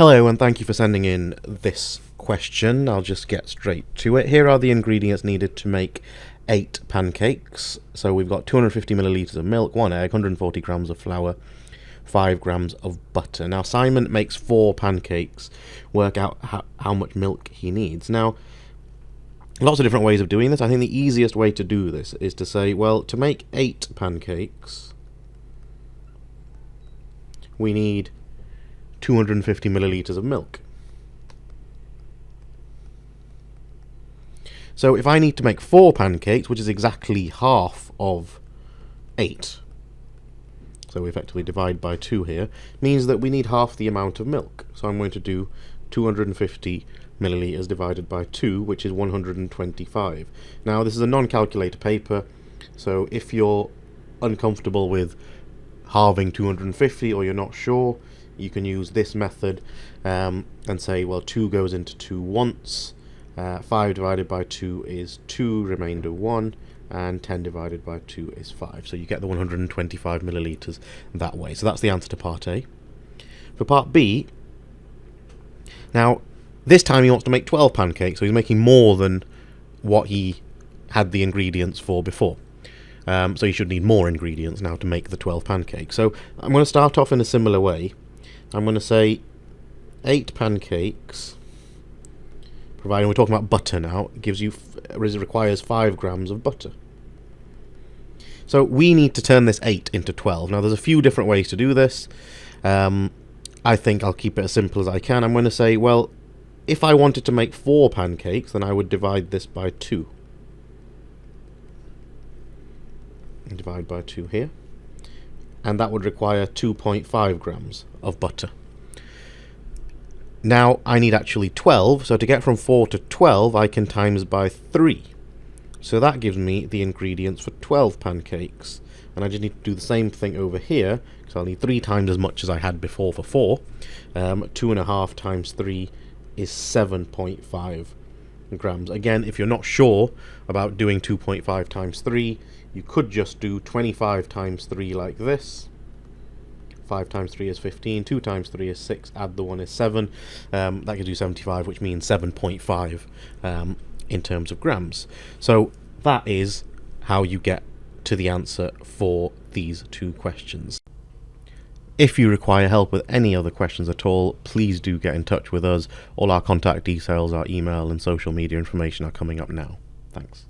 Hello, and thank you for sending in this question. I'll just get straight to it. Here are the ingredients needed to make 8 pancakes. So we've got 250 millilitres of milk, 1 egg, 140 grams of flour, 5 grams of butter. Now Simon makes 4 pancakes. Work out how much milk he needs. Now, lots of different ways of doing this. I think the easiest way to do this is to say, well, to make 8 pancakes, we need 250 millilitres of milk. So if I need to make 4 pancakes, which is exactly half of 8, so we effectively divide by 2 here, means that we need half the amount of milk. So I'm going to do 250 millilitres divided by 2, which is 125. Now this is a non-calculator paper, so if you're uncomfortable with halving 250 or you're not sure, you can use this method and say, well, 2 goes into 2 once, 5 divided by 2 is 2, remainder 1, and 10 divided by 2 is 5. So you get the 125 millilitres that way. So that's the answer to part A. For part B, now this time he wants to make 12 pancakes, so he's making more than what he had the ingredients for before. So you should need more ingredients now to make the 12 pancakes. So I'm going to start off in a similar way. I'm going to say 8 pancakes, providing we're talking about butter now, requires 5 grams of butter. So we need to turn this 8 into 12. Now there's a few different ways to do this. I think I'll keep it as simple as I can. I'm going to say, well, if I wanted to make 4 pancakes, then I would divide this by 2. Divide by 2 here. And that would require 2.5 grams of butter. Now I need actually 12, so to get from 4 to 12 I can times by 3. So that gives me the ingredients for 12 pancakes. And I just need to do the same thing over here, because I'll need 3 times as much as I had before for 4. 2.5 times 3 is 7.5 grams. Again, if you're not sure about doing 2.5 times 3, you could just do 25 times 3 like this. 5 times 3 is 15, 2 times 3 is 6, add the 1 is 7. That gives you 75, which means 7.5 in terms of grams. So that is how you get to the answer for these 2 questions. If you require help with any other questions at all, please do get in touch with us. All our contact details, our email and social media information are coming up now. Thanks.